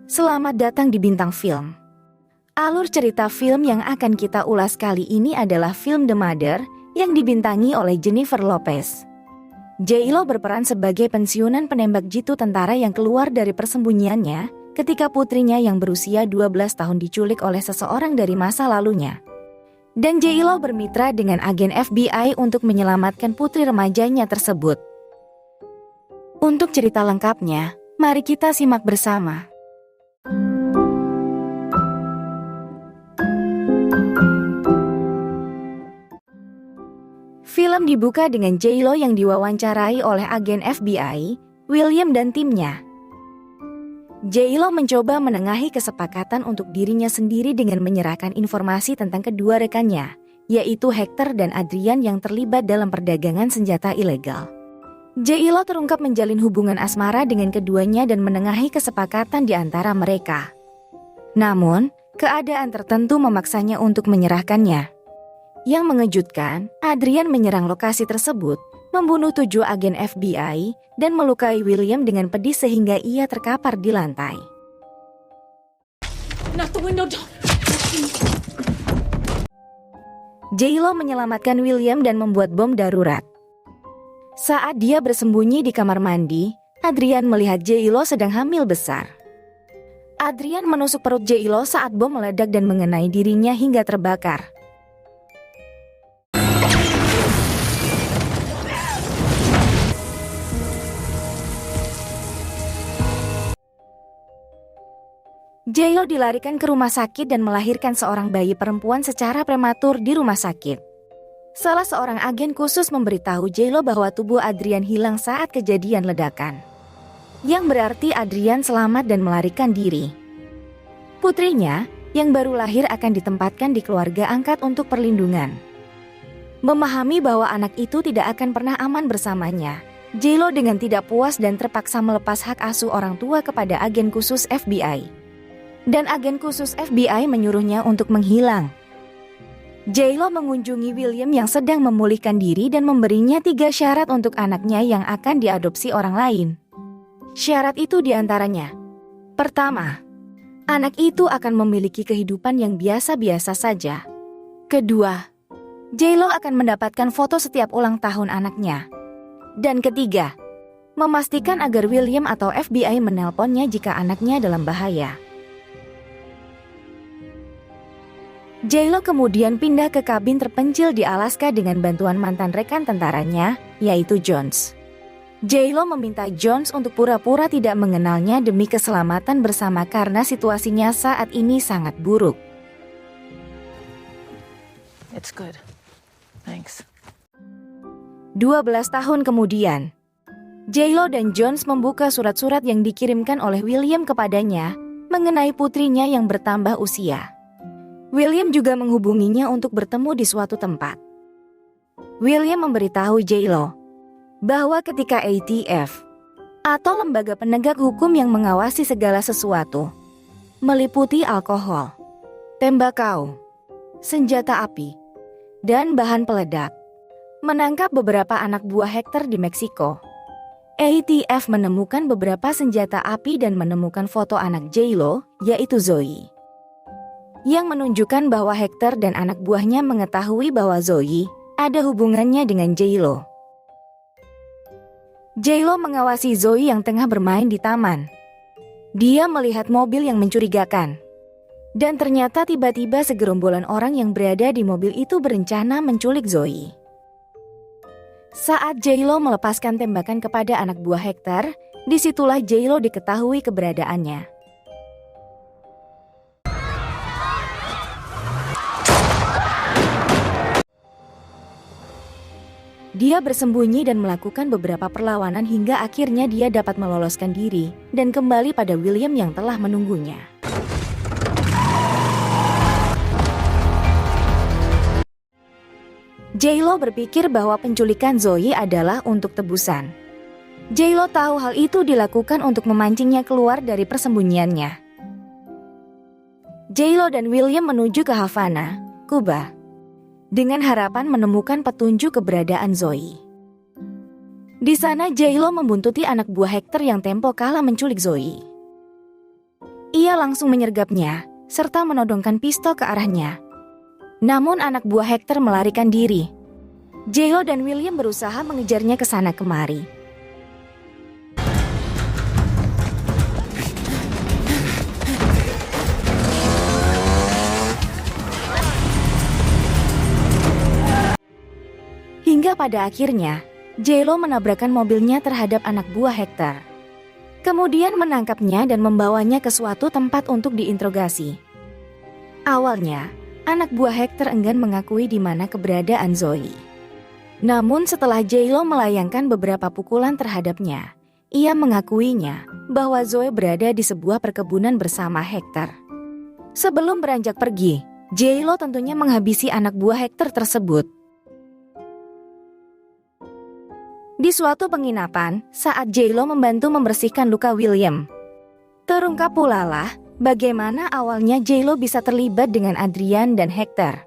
Selamat datang di Bintang Film. Alur cerita film yang akan kita ulas kali ini adalah film The Mother yang dibintangi oleh Jennifer Lopez. J.Lo berperan sebagai pensiunan penembak jitu tentara yang keluar dari persembunyiannya ketika putrinya yang berusia 12 tahun diculik oleh seseorang dari masa lalunya. Dan J.Lo bermitra dengan agen FBI untuk menyelamatkan putri remajanya tersebut. Untuk cerita lengkapnya, mari kita simak bersama. Film dibuka dengan J.Lo yang diwawancarai oleh agen FBI, William dan timnya. J.Lo mencoba menengahi kesepakatan untuk dirinya sendiri dengan menyerahkan informasi tentang kedua rekannya, yaitu Hector dan Adrian yang terlibat dalam perdagangan senjata ilegal. J.Lo terungkap menjalin hubungan asmara dengan keduanya dan menengahi kesepakatan di antara mereka. Namun, keadaan tertentu memaksanya untuk menyerahkannya. Yang mengejutkan, Adrian menyerang lokasi tersebut, membunuh 7 agen FBI, dan melukai William dengan pedih sehingga ia terkapar di lantai. J.Lo menyelamatkan William dan membuat bom darurat. Saat dia bersembunyi di kamar mandi, Adrian melihat J.Lo sedang hamil besar. Adrian menusuk perut J.Lo saat bom meledak dan mengenai dirinya hingga terbakar. J.Lo dilarikan ke rumah sakit dan melahirkan seorang bayi perempuan secara prematur di rumah sakit. Salah seorang agen khusus memberitahu J.Lo bahwa tubuh Adrian hilang saat kejadian ledakan. Yang berarti Adrian selamat dan melarikan diri. Putrinya, yang baru lahir akan ditempatkan di keluarga angkat untuk perlindungan. Memahami bahwa anak itu tidak akan pernah aman bersamanya, J.Lo dengan tidak puas dan terpaksa melepas hak asuh orang tua kepada agen khusus FBI. Dan agen khusus FBI menyuruhnya untuk menghilang. J.Lo mengunjungi William yang sedang memulihkan diri dan memberinya 3 syarat untuk anaknya yang akan diadopsi orang lain. Syarat itu diantaranya: pertama, anak itu akan memiliki kehidupan yang biasa-biasa saja. Kedua, J.Lo akan mendapatkan foto setiap ulang tahun anaknya. Dan ketiga, memastikan agar William atau FBI menelponnya jika anaknya dalam bahaya. J.Lo kemudian pindah ke kabin terpencil di Alaska dengan bantuan mantan rekan tentaranya, yaitu Jones. J.Lo meminta Jones untuk pura-pura tidak mengenalnya demi keselamatan bersama karena situasinya saat ini sangat buruk. It's good. Thanks. 12 tahun kemudian, J.Lo dan Jones membuka surat-surat yang dikirimkan oleh William kepadanya mengenai putrinya yang bertambah usia. William juga menghubunginya untuk bertemu di suatu tempat. William memberitahu J.Lo bahwa ketika ATF atau lembaga penegak hukum yang mengawasi segala sesuatu, meliputi alkohol, tembakau, senjata api, dan bahan peledak, menangkap beberapa anak buah Hector di Meksiko, ATF menemukan beberapa senjata api dan menemukan foto anak J.Lo, yaitu Zoe, yang menunjukkan bahwa Hector dan anak buahnya mengetahui bahwa Zoe ada hubungannya dengan J.Lo. J.Lo mengawasi Zoe yang tengah bermain di taman. Dia melihat mobil yang mencurigakan. Dan ternyata tiba-tiba segerombolan orang yang berada di mobil itu berencana menculik Zoe. Saat J.Lo melepaskan tembakan kepada anak buah Hector, disitulah J.Lo diketahui keberadaannya. Dia bersembunyi dan melakukan beberapa perlawanan hingga akhirnya dia dapat meloloskan diri dan kembali pada William yang telah menunggunya. J.Lo berpikir bahwa penculikan Zoe adalah untuk tebusan. J.Lo tahu hal itu dilakukan untuk memancingnya keluar dari persembunyiannya. J.Lo dan William menuju ke Havana, Kuba, dengan harapan menemukan petunjuk keberadaan Zoe. Di sana J.Lo membuntuti anak buah Hector yang tempo kala menculik Zoe. Ia langsung menyergapnya, serta menodongkan pistol ke arahnya. Namun anak buah Hector melarikan diri. J.Lo dan William berusaha mengejarnya ke sana kemari. Hingga pada akhirnya, J.Lo menabrakkan mobilnya terhadap anak buah Hector. Kemudian menangkapnya dan membawanya ke suatu tempat untuk diinterogasi. Awalnya, anak buah Hector enggan mengakui di mana keberadaan Zoe. Namun setelah J.Lo melayangkan beberapa pukulan terhadapnya, ia mengakuinya bahwa Zoe berada di sebuah perkebunan bersama Hector. Sebelum beranjak pergi, J.Lo tentunya menghabisi anak buah Hector tersebut. Di suatu penginapan, saat J.Lo membantu membersihkan luka William, terungkap pula lah bagaimana awalnya J.Lo bisa terlibat dengan Adrian dan Hector.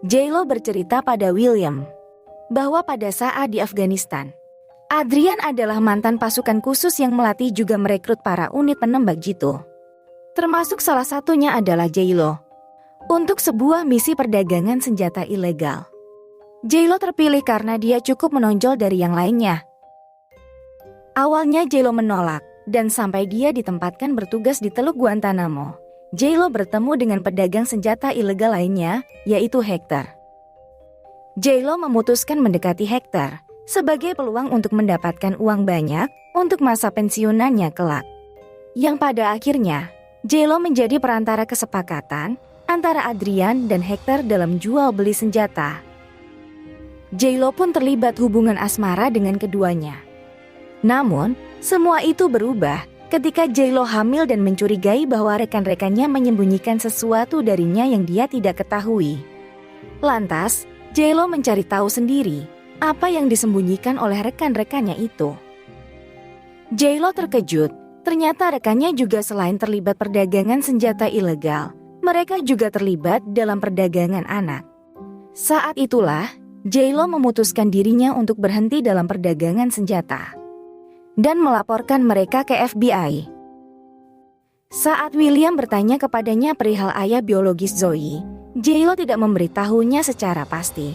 J.Lo bercerita pada William bahwa pada saat di Afghanistan, Adrian adalah mantan pasukan khusus yang melatih juga merekrut para unit penembak jitu. Termasuk salah satunya adalah J.Lo untuk sebuah misi perdagangan senjata ilegal. J.Lo terpilih karena dia cukup menonjol dari yang lainnya. Awalnya J.Lo menolak, dan sampai dia ditempatkan bertugas di Teluk Guantanamo, J.Lo bertemu dengan pedagang senjata ilegal lainnya, yaitu Hector. J.Lo memutuskan mendekati Hector sebagai peluang untuk mendapatkan uang banyak untuk masa pensiunannya kelak. Yang pada akhirnya, J.Lo menjadi perantara kesepakatan antara Adrian dan Hector dalam jual beli senjata. J.Lo pun terlibat hubungan asmara dengan keduanya. Namun, semua itu berubah ketika J.Lo hamil dan mencurigai bahwa rekan-rekannya menyembunyikan sesuatu darinya yang dia tidak ketahui. Lantas, J.Lo mencari tahu sendiri apa yang disembunyikan oleh rekan-rekannya itu. J.Lo terkejut, ternyata rekannya juga selain terlibat perdagangan senjata ilegal, mereka juga terlibat dalam perdagangan anak. Saat itulah, J.Lo memutuskan dirinya untuk berhenti dalam perdagangan senjata dan melaporkan mereka ke FBI. Saat William bertanya kepadanya perihal ayah biologis Zoe, J.Lo tidak memberitahunya secara pasti.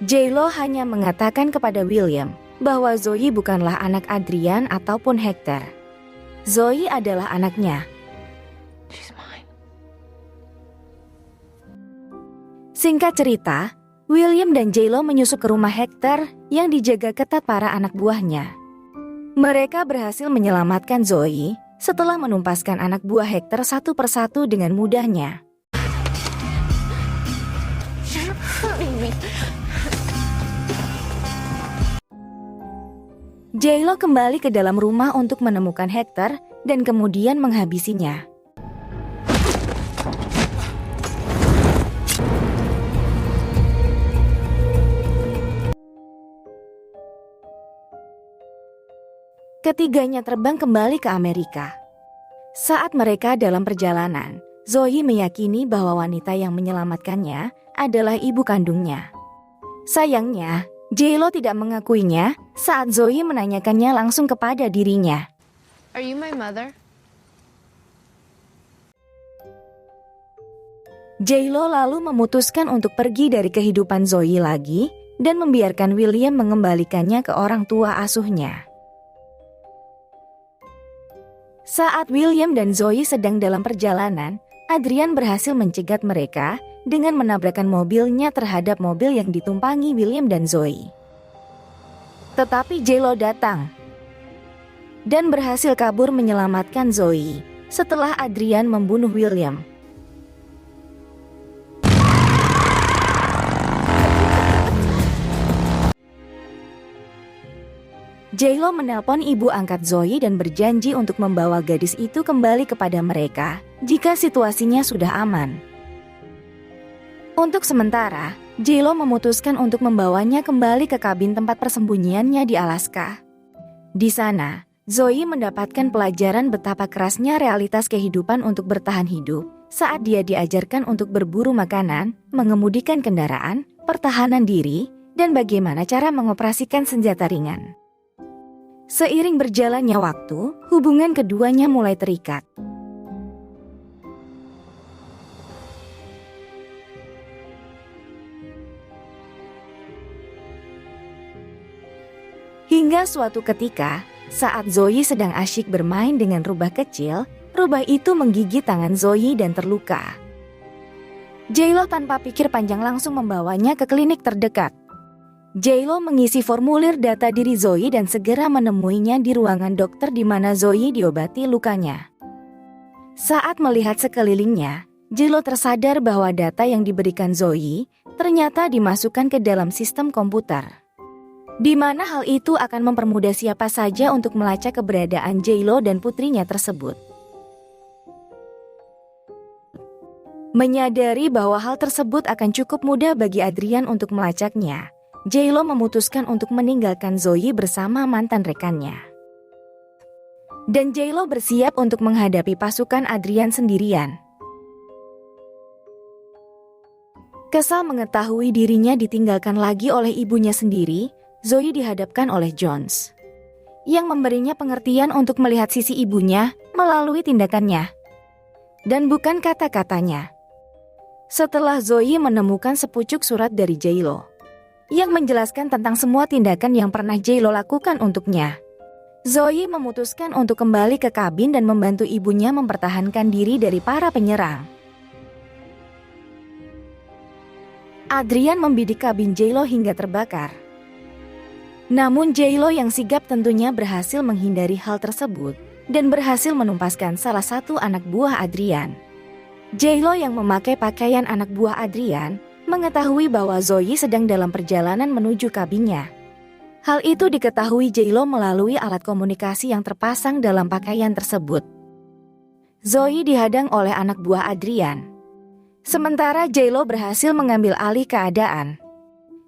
J.Lo hanya mengatakan kepada William bahwa Zoe bukanlah anak Adrian ataupun Hector. Zoe adalah anaknya. She's mine. Singkat cerita, William dan J.Lo menyusup ke rumah Hector yang dijaga ketat para anak buahnya. Mereka berhasil menyelamatkan Zoe setelah menumpaskan anak buah Hector satu persatu dengan mudahnya. You're hurting me. J.Lo kembali ke dalam rumah untuk menemukan Hector dan kemudian menghabisinya. Ketiganya terbang kembali ke Amerika. Saat mereka dalam perjalanan, Zoe meyakini bahwa wanita yang menyelamatkannya adalah ibu kandungnya. Sayangnya, J.Lo tidak mengakuinya saat Zoe menanyakannya langsung kepada dirinya. Are you my mother? J.Lo lalu memutuskan untuk pergi dari kehidupan Zoe lagi dan membiarkan William mengembalikannya ke orang tua asuhnya. Saat William dan Zoe sedang dalam perjalanan, Adrian berhasil mencegat mereka dengan menabrakkan mobilnya terhadap mobil yang ditumpangi William dan Zoe. Tetapi J.Lo datang dan berhasil kabur menyelamatkan Zoe setelah Adrian membunuh William. J.Lo menelpon ibu angkat Zoe dan berjanji untuk membawa gadis itu kembali kepada mereka jika situasinya sudah aman. Untuk sementara, J.Lo memutuskan untuk membawanya kembali ke kabin tempat persembunyiannya di Alaska. Di sana, Zoe mendapatkan pelajaran betapa kerasnya realitas kehidupan untuk bertahan hidup saat dia diajarkan untuk berburu makanan, mengemudikan kendaraan, pertahanan diri, dan bagaimana cara mengoperasikan senjata ringan. Seiring berjalannya waktu, hubungan keduanya mulai terikat. Pada suatu ketika, saat Zoe sedang asyik bermain dengan rubah kecil, rubah itu menggigit tangan Zoe dan terluka. J-Lo tanpa pikir panjang langsung membawanya ke klinik terdekat. J-Lo mengisi formulir data diri Zoe dan segera menemuinya di ruangan dokter di mana Zoe diobati lukanya. Saat melihat sekelilingnya, J-Lo tersadar bahwa data yang diberikan Zoe ternyata dimasukkan ke dalam sistem komputer, di mana hal itu akan mempermudah siapa saja untuk melacak keberadaan J-Lo dan putrinya tersebut. Menyadari bahwa hal tersebut akan cukup mudah bagi Adrian untuk melacaknya, J-Lo memutuskan untuk meninggalkan Zoe bersama mantan rekannya. Dan J-Lo bersiap untuk menghadapi pasukan Adrian sendirian. Kesal mengetahui dirinya ditinggalkan lagi oleh ibunya sendiri, Zoe dihadapkan oleh Jones, yang memberinya pengertian untuk melihat sisi ibunya melalui tindakannya, dan bukan kata-katanya. Setelah Zoe menemukan sepucuk surat dari J-Lo, yang menjelaskan tentang semua tindakan yang pernah J-Lo lakukan untuknya, Zoe memutuskan untuk kembali ke kabin dan membantu ibunya mempertahankan diri dari para penyerang. Adrian membidik kabin J-Lo hingga terbakar. Namun J-Lo yang sigap tentunya berhasil menghindari hal tersebut dan berhasil menumpaskan salah satu anak buah Adrian. J-Lo yang memakai pakaian anak buah Adrian mengetahui bahwa Zoe sedang dalam perjalanan menuju kabinnya. Hal itu diketahui J-Lo melalui alat komunikasi yang terpasang dalam pakaian tersebut. Zoe dihadang oleh anak buah Adrian. Sementara J-Lo berhasil mengambil alih keadaan.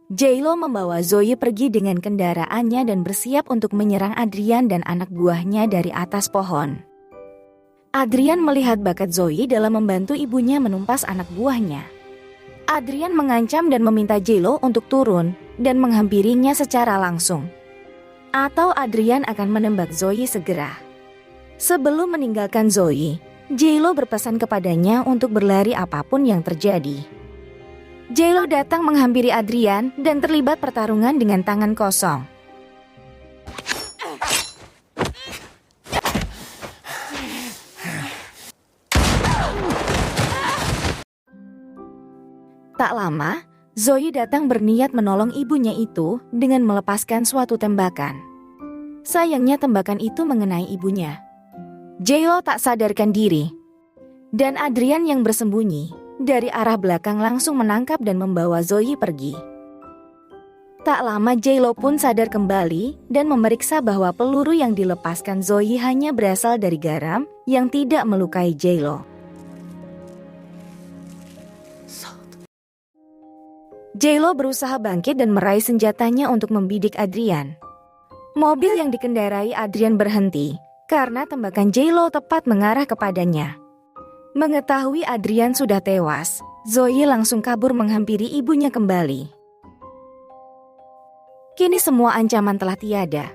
J-Lo membawa Zoe pergi dengan kendaraannya dan bersiap untuk menyerang Adrian dan anak buahnya dari atas pohon. Adrian melihat bakat Zoe dalam membantu ibunya menumpas anak buahnya. Adrian mengancam dan meminta J-Lo untuk turun dan menghampirinya secara langsung. Atau Adrian akan menembak Zoe segera. Sebelum meninggalkan Zoe, J-Lo berpesan kepadanya untuk berlari apapun yang terjadi. J-Lo datang menghampiri Adrian dan terlibat pertarungan dengan tangan kosong. Tak lama, Zoe datang berniat menolong ibunya itu dengan melepaskan suatu tembakan. Sayangnya tembakan itu mengenai ibunya. J-Lo tak sadarkan diri, dan Adrian yang bersembunyi dari arah belakang langsung menangkap dan membawa Zoe pergi. Tak lama J-Lo pun sadar kembali dan memeriksa bahwa peluru yang dilepaskan Zoe hanya berasal dari garam yang tidak melukai J-Lo. J-Lo berusaha bangkit dan meraih senjatanya untuk membidik Adrian. Mobil yang dikendarai Adrian berhenti karena tembakan J-Lo tepat mengarah kepadanya. Mengetahui Adrian sudah tewas, Zoe langsung kabur menghampiri ibunya kembali. Kini semua ancaman telah tiada.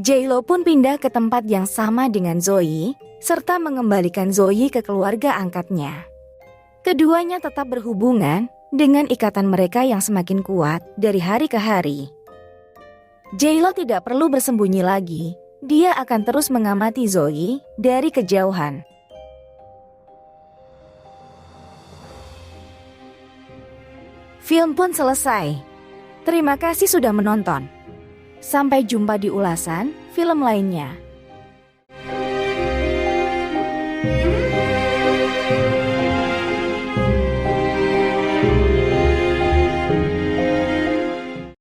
J-Lo pun pindah ke tempat yang sama dengan Zoe, serta mengembalikan Zoe ke keluarga angkatnya. Keduanya tetap berhubungan dengan ikatan mereka yang semakin kuat dari hari ke hari. J-Lo tidak perlu bersembunyi lagi, dia akan terus mengamati Zoe dari kejauhan. Film pun selesai. Terima kasih sudah menonton. Sampai jumpa di ulasan film lainnya.